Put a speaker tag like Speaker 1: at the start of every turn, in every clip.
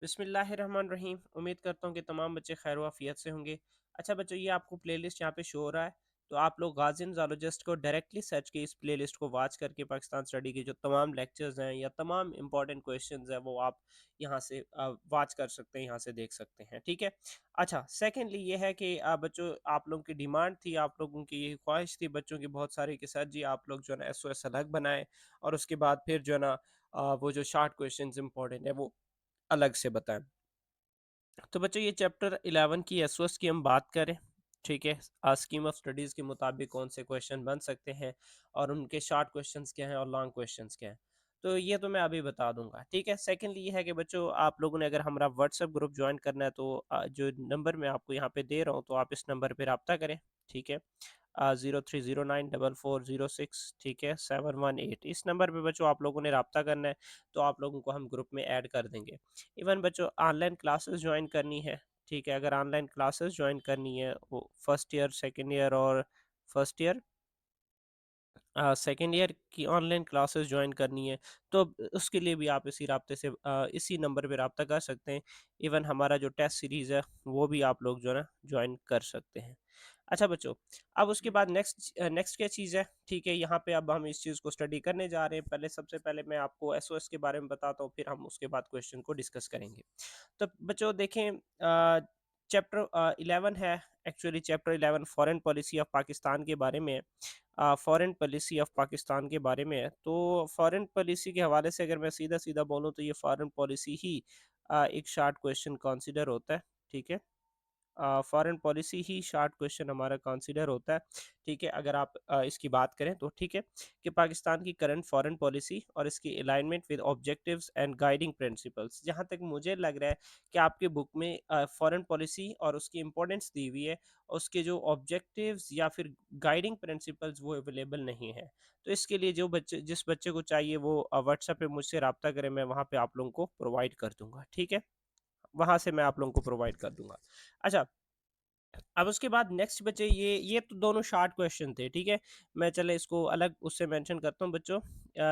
Speaker 1: बिस्मिल्लाहिर्रहमानिर्रहीम। उम्मीद करता हूँ कि तमाम बच्चे खैर वाफियत से होंगे। अच्छा बच्चों, ये आपको प्लेलिस्ट यहाँ पे शो हो रहा है। तो आप लोग गाज़ियन ज़ूलॉजिस्ट को डायरेक्टली सर्च के इस प्लेलिस्ट को वॉच करके पाकिस्तान स्टडी के जो तमाम लेक्चर्स हैं या तमाम इंपॉर्टेंट क्वेश्चंस हैं वो आप यहाँ से वॉच कर सकते हैं, यहाँ से देख सकते हैं। ठीक है। अच्छा, सेकेंडली ये है कि बच्चों, आप लोगों की डिमांड थी, आप लोगों की ये ख्वाहिश थी बच्चों की बहुत सारी कि सर जी आप लोग जो है ना SOS अलग बनाएं और उसके बाद फिर जो है ना वो जो शार्ट क्वेश्चंस इंपॉर्टेंट है वो अलग से बताएं। तो बच्चों, ये चैप्टर 11 की एसओएस की हम बात करें। ठीक है। स्कीम ऑफ स्टडीज़ के मुताबिक कौन से क्वेश्चन बन सकते हैं और उनके शॉर्ट क्वेश्चंस क्या हैं और लॉन्ग क्वेश्चंस क्या हैं, तो ये तो मैं अभी बता दूंगा। ठीक है। सेकेंडली ये है कि बच्चों, आप लोगों ने अगर हमारा व्हाट्सएप ग्रुप ज्वाइन करना है तो जो नंबर मैं आपको यहाँ पे दे रहा हूँ तो आप इस नंबर पे रब्ता करें। ठीक है। 03094406, ठीक है, 718, इस नंबर पे बच्चों आप लोगों ने रब्ता करना है। तो आप लोगों को हम ग्रुप में ऐड कर देंगे। इवन बच्चों, ऑनलाइन क्लासेस ज्वाइन करनी है। ठीक है। अगर ऑनलाइन क्लासेस ज्वाइन करनी है वो फर्स्ट ईयर, सेकेंड ईयर और फर्स्ट ईयर सेकेंड ईयर की ऑनलाइन क्लासेस ज्वाइन करनी है तो उसके लिए भी आप इसी राब्ते से इसी नंबर पे रब्ता कर सकते हैं। इवन हमारा जो टेस्ट सीरीज़ है वो भी आप लोग जो है ना ज्वाइन कर सकते हैं। अच्छा बच्चों, अब उसके बाद नेक्स्ट नेक्स्ट क्या चीज़ है। ठीक है। यहाँ पे अब हम इस चीज़ को स्टडी करने जा रहे हैं। पहले सबसे पहले मैं आपको एसओएस के बारे में बताता हूँ, फिर हम उसके बाद क्वेश्चन को डिस्कस करेंगे। तो बच्चों देखें, चैप्टर 11 है। Actually chapter 11 foreign policy of Pakistan के बारे में है। फॉरेन पॉलिसी ऑफ पाकिस्तान के बारे में है। तो फॉरेन पॉलिसी के हवाले से अगर मैं सीधा सीधा बोलूँ तो ये फॉरेन पॉलिसी ही एक शार्ट क्वेश्चन कंसिडर होता है। ठीक है। फॉरेन पॉलिसी ही शार्ट क्वेश्चन हमारा कंसीडर होता है। ठीक है। अगर आप इसकी बात करें तो ठीक है कि पाकिस्तान की करंट फॉरेन पॉलिसी और इसकी alignment with objectives and guiding principles, जहां तक मुझे लग रहा है कि आपके बुक में फॉरेन पॉलिसी और उसकी इंपॉर्टेंस दी हुई है, उसके जो ऑब्जेक्टिव्स या फिर गाइडिंग प्रिंसिपल्स वो अवेलेबल नहीं है। तो इसके लिए जिस बच्चे को चाहिए वो व्हाट्सएप पे मुझसे रब्ता करें, मैं वहाँ पे आप लोगों को प्रोवाइड कर दूंगा। ठीक है। वहाँ से मैं आप लोगों को प्रोवाइड कर दूंगा। अच्छा, अब उसके बाद नेक्स्ट बच्चे, ये तो दोनों शार्ट क्वेश्चन थे। ठीक है। मैं चले इसको अलग उससे मेंशन करता हूँ बच्चों।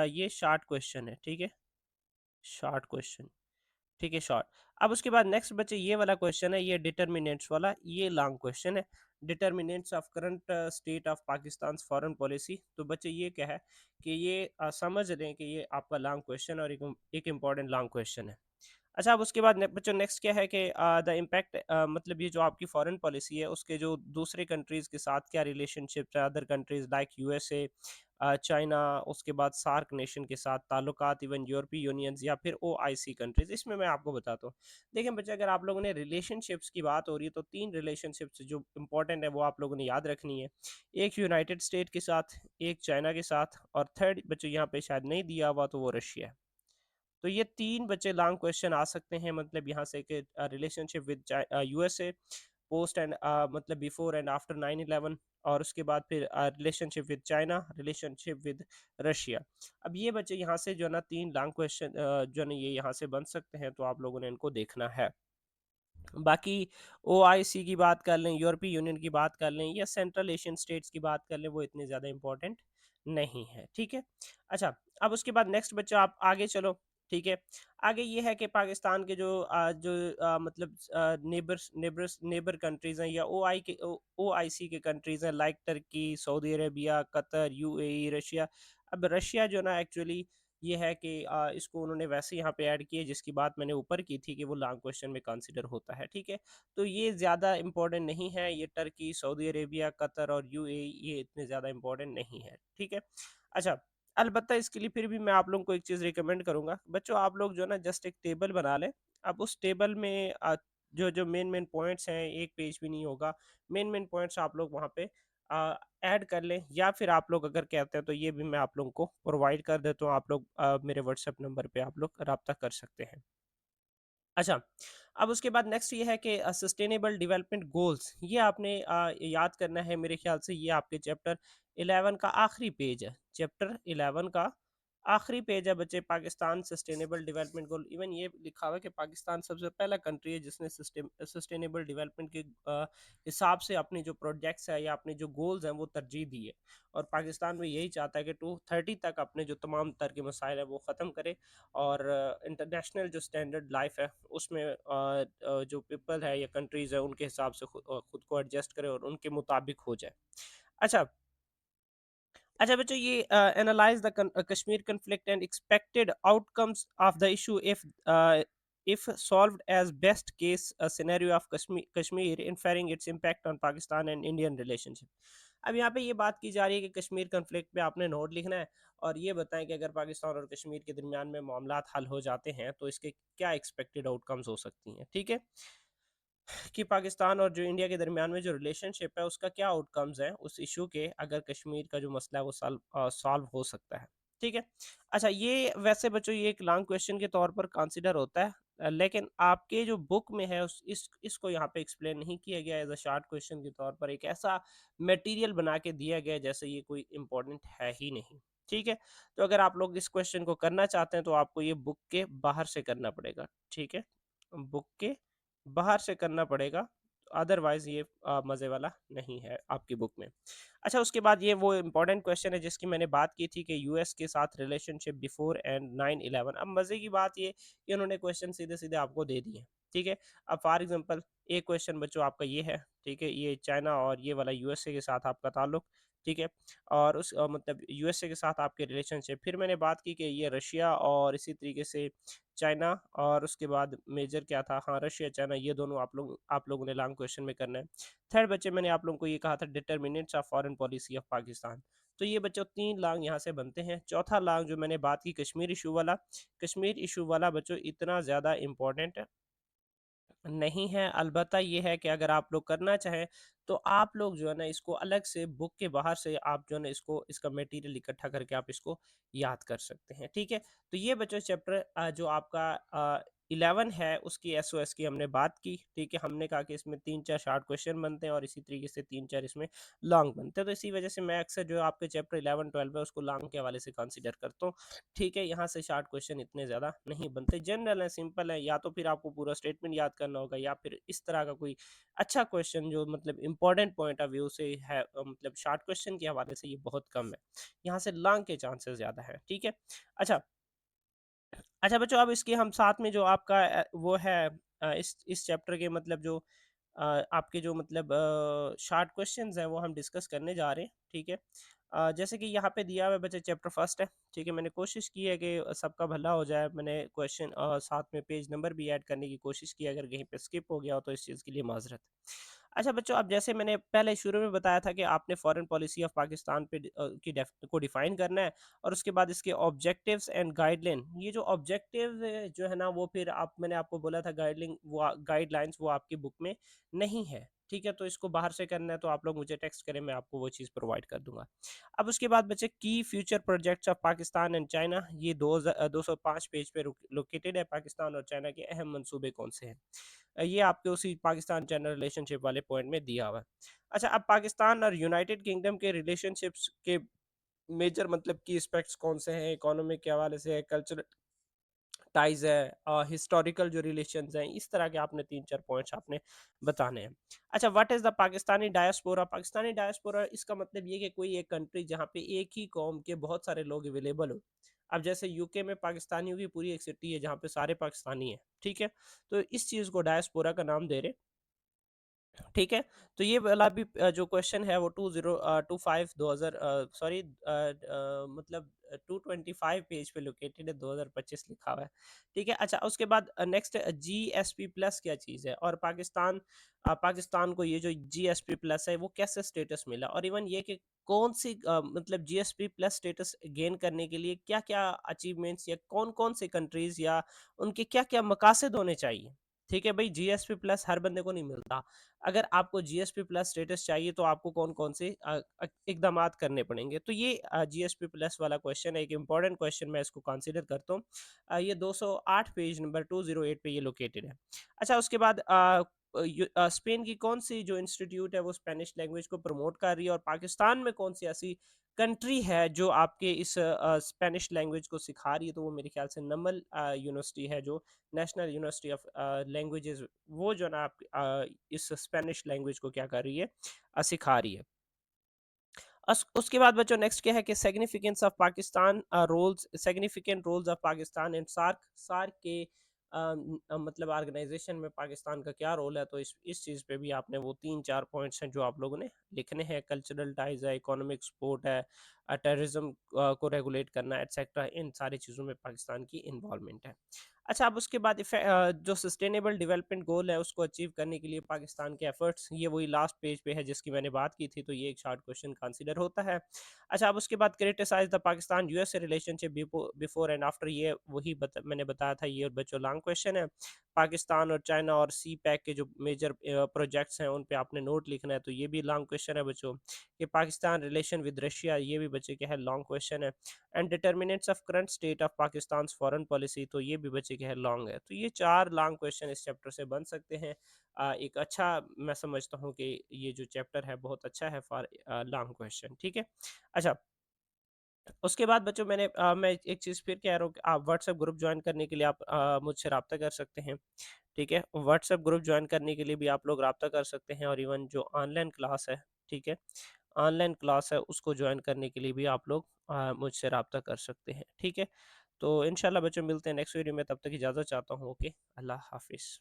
Speaker 1: ये शार्ट क्वेश्चन है। ठीक है। Short question. ठीक है, शॉर्ट। अब उसके बाद नेक्स्ट बच्चे ये वाला क्वेश्चन है, ये डिटर्मिनेंट्स वाला, ये लॉन्ग क्वेश्चन है। Determinants of current state of Pakistan foreign policy. तो बच्चे ये क्या है कि ये समझ लें कि ये आपका लॉन्ग क्वेश्चन और एक इम्पॉर्टेंट लॉन्ग क्वेश्चन है। अच्छा, अब उसके बाद बच्चों नेक्स्ट क्या है कि द इम्पैक्ट, मतलब ये जो आपकी फॉरेन पॉलिसी है उसके जो दूसरे कंट्रीज़ के साथ क्या रिलेशनशिप है, other countries like USA, China, उसके बाद सार्क नेशन के साथ ताल्लुकात, इवन यूरोपीय यूनियंस या फिर ओआईसी कंट्रीज़, इसमें मैं आपको बताता हूँ। देखिए बच्चे, अगर आप लोगों ने रिलेशनशिप्स की बात हो रही है तो 3 रिलेशनशिप्स जो इंपॉर्टेंट है वो आप लोगों ने याद रखनी है। एक यूनाइटेड स्टेट के साथ, एक चाइना के साथ और थर्ड बच्चों यहाँ पे शायद नहीं दिया हुआ तो वो रशिया है। तो ये 3 बच्चे लॉन्ग क्वेश्चन आ सकते हैं, मतलब यहाँ से कि relationship with USA post and मतलब बिफोर एंड आफ्टर 9/11, और उसके बाद फिर relationship with China, relationship with Russia. अब ये बच्चे यहाँ से जो है ना 3 लॉन्ग क्वेश्चन जो है ना ये यहाँ से बन सकते हैं, तो आप लोगों ने इनको देखना है। बाकी ओआईसी की बात कर लें, यूरोपीय यूनियन की बात कर लें या सेंट्रल एशियन स्टेट्स की बात कर लें, वो इतने ज़्यादा इंपॉर्टेंट नहीं है। ठीक है। अच्छा, अब उसके बाद नेक्स्ट बच्चा आप आगे चलो। ठीक है। आगे ये है कि पाकिस्तान के मतलब नेबर कंट्रीज हैं या ओआईसी के कंट्रीज हैं, like Turkey, Saudi Arabia, Qatar, UAE, Russia. अब रशिया जो ना एक्चुअली ये है कि इसको उन्होंने वैसे यहाँ पे ऐड किया जिसकी बात मैंने ऊपर की थी कि वो लॉन्ग क्वेश्चन में कंसिडर होता है। ठीक है। तो ये ज़्यादा इंपॉर्टेंट नहीं है, ये टर्की, सऊदी अरेबिया, कतर और यूएई ये इतने ज़्यादा इंपॉर्टेंट नहीं है। ठीक है। अच्छा, अलबत्ता इसके लिए फिर भी मैं आप लोगों को एक चीज़ रिकमेंड करूंगा बच्चों, आप लोग जो है ना जस्ट एक टेबल बना लें। अब उस टेबल में जो जो मेन मेन पॉइंट्स हैं, एक पेज भी नहीं होगा, मेन मेन पॉइंट्स आप लोग वहाँ पे ऐड कर लें, या फिर आप लोग अगर कहते हैं तो ये भी मैं आप लोगों को प्रोवाइड कर देता हूँ। आप लोग मेरे व्हाट्सएप नंबर पे आप लोग रब्ता कर सकते हैं। अच्छा, अब उसके बाद नेक्स्ट ये है कि सस्टेनेबल डेवलपमेंट गोल्स, ये आपने याद करना है। मेरे ख्याल से ये आपके चैप्टर 11 का आखिरी पेज है। चैप्टर 11 का आखिरी पेज है बच्चे, Pakistan sustainable development goal. Even ये लिखा हुआ है कि पाकिस्तान सबसे पहला कंट्री है जिसने सस्टेनेबल डेवलपमेंट के हिसाब से अपनी जो प्रोजेक्ट्स है या अपने जो गोल्स हैं वो तरजीह दी है। और पाकिस्तान में यही चाहता है कि 2030 तक अपने जो तमाम तरह के मसाइल है वो ख़त्म करे, और इंटरनेशनल जो स्टैंडर्ड लाइफ है उसमें जो पीपल है या कंट्रीज़ है उनके हिसाब से खुद को एडजस्ट करे और उनके मुताबिक हो जाए। अच्छा, अच्छा बच्चों, ये analyse the Kashmir conflict and expected outcomes of the issue if solved as best case scenario of Kashmir inferring its impact on Pakistan and Indian relationship। अब यहाँ पे ये बात की जा रही है कि कश्मीर कन्फ्लिक्ट पे आपने नोट लिखना है और ये बताएं कि अगर पाकिस्तान और कश्मीर के दरमियान में मामलात हल हो जाते हैं तो इसके क्या एक्सपेक्टेड आउटकम्स हो सकती हैं, ठीक है, कि पाकिस्तान और जो इंडिया के दरमियान में जो रिलेशनशिप है उसका क्या आउटकम्स हैं उस इशू के, अगर कश्मीर का जो मसला है वो सॉल्व हो सकता है, ठीक है। अच्छा, ये वैसे बच्चों ये एक लॉन्ग क्वेश्चन के तौर पर कंसिडर होता है, लेकिन आपके जो बुक में है इसको यहाँ पे एक्सप्लेन नहीं किया गया एज अ शॉर्ट क्वेश्चन के तौर पर, एक ऐसा मटेरियल बना के दिया गया है जैसे ये कोई इम्पोर्टेंट है ही नहीं, ठीक है। तो अगर आप लोग इस क्वेश्चन को करना चाहते हैं तो आपको ये बुक के बाहर से करना पड़ेगा, ठीक है, बुक के बाहर से करना पड़ेगा, अदरवाइज ये मज़े वाला नहीं है आपकी बुक में। अच्छा, उसके बाद ये वो इम्पोर्टेंट क्वेश्चन है जिसकी मैंने बात की थी कि यूएस के साथ रिलेशनशिप बिफोर एंड 9/11। अब मज़े की बात ये कि उन्होंने क्वेश्चन सीधे सीधे आपको दे दिए, ठीक है। अब फॉर एग्जांपल एक क्वेश्चन बच्चों आपका ये है, ठीक है, ये चाइना और ये वाला यूएसए के साथ आपका ताल्लुक, ठीक है, और उस मतलब यूएसए के साथ आपके रिलेशनशिप, फिर मैंने बात की कि ये रशिया और इसी तरीके से चाइना, और उसके बाद मेजर क्या था, हाँ रशिया चाइना, ये दोनों आप लोगों ने लॉन्ग क्वेश्चन में करना है। थर्ड बच्चे मैंने आप लोगों को ये कहा था determinants of foreign policy of Pakistan. तो ये बच्चों 3 लॉन्ग यहाँ से बनते हैं। चौथा लॉन्ग जो मैंने बात की कश्मीर इशू वाला, कश्मीर इशू वाला बच्चों इतना ज़्यादा इम्पोर्टेंट नहीं है, अलबत्ता ये है कि अगर आप लोग करना चाहें तो आप लोग जो है ना इसको अलग से बुक के बाहर से आप जो है ना इसको इसका मटेरियल इकट्ठा करके आप इसको याद कर सकते हैं, ठीक है। तो ये बच्चों चैप्टर जो आपका 11 है उसकी एसओएस की हमने बात की, ठीक है। हमने कहा कि इसमें 3-4 शॉर्ट क्वेश्चन बनते हैं और इसी तरीके से 3-4 इसमें लॉन्ग बनते हैं, तो इसी वजह से मैं अक्सर जो आपके चैप्टर 11-12 है उसको लॉन्ग के हवाले से कंसिडर करता हूँ, ठीक है। यहाँ से शॉर्ट क्वेश्चन इतने ज़्यादा नहीं बनते, जनरल है, सिंपल है, या तो फिर आपको पूरा स्टेटमेंट याद करना होगा या फिर इस तरह का कोई अच्छा क्वेश्चन जो मतलब इंपॉर्टेंट पॉइंट ऑफ व्यू से है, मतलब शॉर्ट क्वेश्चन के हवाले से ये बहुत कम है, यहाँ से लॉन्ग के चांसेस ज़्यादा है, ठीक है। अच्छा, अच्छा बच्चों, अब इसके हम साथ में जो आपका वो है इस चैप्टर के मतलब जो आपके जो मतलब शॉर्ट क्वेश्चंस हैं वो हम डिस्कस करने जा रहे हैं, ठीक है। जैसे कि यहाँ पे दिया हुआ है बच्चे, चैप्टर फर्स्ट है, ठीक है। मैंने कोशिश की है कि सबका भला हो जाए, मैंने क्वेश्चन साथ में पेज नंबर भी ऐड करने की कोशिश की, अगर कहीं पे स्किप हो गया हो तो इस चीज़ के लिए माजरत। अच्छा बच्चों, अब जैसे मैंने पहले शुरू में बताया था कि आपने फॉरेन पॉलिसी ऑफ पाकिस्तान पे को डिफाइन करना है, और उसके बाद इसके ऑब्जेक्टिव्स एंड गाइडलाइन, ये जो ऑब्जेक्टिव जो है ना वो फिर आप मैंने आपको बोला था गाइडलाइन वो गाइडलाइंस वो आपकी बुक में नहीं है, ठीक है। तो इसको बाहर से करना है तो आप लोग मुझे टेक्स्ट करें, मैं आपको वो चीज़ प्रोवाइड कर दूंगा। अब उसके बाद बच्चे की future projects of Pakistan and China, ये 205 पेज पे लोकेटेड है, पाकिस्तान और चाइना के अहम मंसूबे कौन से हैं, ये आपके उसी पाकिस्तान चाइना रिलेशनशिप वाले पॉइंट में दिया हुआ है। अच्छा, अब पाकिस्तान और यूनाइटेड किंगडम के रिलेशनशिप्स के मेजर मतलब की एस्पेक्ट्स कौन से हैं, इकोनॉमिक के हवाले से, कल्चरल टाइज है, हिस्टोरिकल जो रिलेशंस हैं, इस तरह के आपने 3-4 पॉइंट्स आपने बताने हैं। अच्छा, what is the Pakistani diaspora, Pakistani diaspora इसका मतलब ये कि कोई एक कंट्री जहाँ पे एक ही कौम के बहुत सारे लोग अवेलेबल हो। अब जैसे यूके में पाकिस्तानियों की पूरी एक सिटी है जहाँ पे सारे पाकिस्तानी हैं, ठीक है। तो इस चीज़ को डायस्पोरा का नाम दे रहे, ठीक है। तो ये वाला भी जो क्वेश्चन है वो 25 2000 सॉरी मतलब 225 पेज पे लोकेटेड है, 2025 लिखा हुआ है, ठीक है। अच्छा, उसके बाद नेक्स्ट जीएसपी प्लस क्या चीज़ है, और पाकिस्तान को ये जो जीएसपी प्लस है वो कैसे स्टेटस मिला, और इवन ये कि कौन सी मतलब जीएसपी प्लस स्टेटस गेन करने के लिए क्या क्या अचीवमेंट्स या कौन कौन से कंट्रीज या उनके क्या क्या मकासद होने चाहिए, ठीक है भाई। जीएसपी प्लस हर बंदे को नहीं मिलता, अगर आपको जीएसपी प्लस स्टेटस चाहिए तो आपको कौन कौन से इकदाम करने पड़ेंगे, तो ये जीएसपी प्लस वाला क्वेश्चन है, एक इंपॉर्टेंट क्वेश्चन, मैं इसको कंसीडर करता हूँ। ये 208 पेज नंबर 208 पे ये लोकेटेड है। अच्छा, उसके बाद स्पेन की कौन सी जो इंस्टीट्यूट है वो स्पेनिश लैंग्वेज को प्रमोट कर रही है, और पाकिस्तान में कौन सी ऐसी कंट्री है जो आपके इस स्पेनिश लैंग्वेज को सिखा रही है, तो वो मेरे ख्याल से नमल यूनिवर्सिटी है, जो नेशनल यूनिवर्सिटी ऑफ लैंग्वेजेस, वो जो ना इस स्पेनिश लैंग्वेज को क्या कर रही है, सिखा रही है। उसके बाद बच्चों नेक्स्ट क्या है कि significance of Pakistan roles, significant roles of Pakistan and SAARC, SAARC के मतलब ऑर्गेनाइजेशन में पाकिस्तान का क्या रोल है, तो इस चीज़ पे भी आपने वो 3-4 पॉइंट्स हैं जो आप लोगों ने लिखने हैं। कल्चरल टाइज है, इकोनॉमिक सपोर्ट है, टेररिज्म को रेगुलेट करना एटसेट्रा, इन सारी चीज़ों में पाकिस्तान की इन्वॉल्वमेंट है। अच्छा, अब उसके बाद जो सस्टेनेबल डेवलपमेंट गोल है उसको अचीव करने के लिए पाकिस्तान के एफर्ट्स, ये वही लास्ट पेज पे है जिसकी मैंने बात की थी, तो ये एक शार्ट क्वेश्चन कंसीडर होता है। अच्छा, अब उसके बाद criticise the Pakistan USA relationship before and after, ये वही मैंने बताया था, ये बच्चों लॉन्ग क्वेश्चन है। पाकिस्तान और चाइना और सी पैक के जो मेजर प्रोजेक्ट्स हैं उन पे आपने नोट लिखना है, तो ये भी लॉन्ग क्वेश्चन है बच्चों। कि पाकिस्तान रिलेशन विद रशिया, ये भी बच्चे क्या है, लॉन्ग क्वेश्चन है। And determinants of current state of Pakistan foreign policy, तो ये भी बच्चे क्या है, लॉन्ग है। तो ये 4 लॉन्ग क्वेश्चन इस चैप्टर से बन सकते हैं। एक अच्छा, मैं समझता हूँ कि ये जो चैप्टर है बहुत अच्छा है फॉर लॉन्ग क्वेश्चन, ठीक है। अच्छा, उसके बाद बच्चों मैं एक चीज़ फिर कह रहा हूँ कि आप व्हाट्सएप ग्रुप ज्वाइन करने के लिए आप मुझसे रब्ता कर सकते हैं, ठीक है। व्हाट्सएप ग्रुप ज्वाइन करने के लिए भी आप लोग रब्ता कर सकते हैं, और इवन जो ऑनलाइन क्लास है, ठीक है, ऑनलाइन क्लास है उसको ज्वाइन करने के लिए भी आप लोग मुझसे रब्ता कर सकते हैं, ठीक है। तो इंशाल्लाह बच्चों मिलते हैं नेक्स्ट वीडियो में, तब तक इजाज़त चाहता हूँ। ओके, अल्लाह हाफिज़।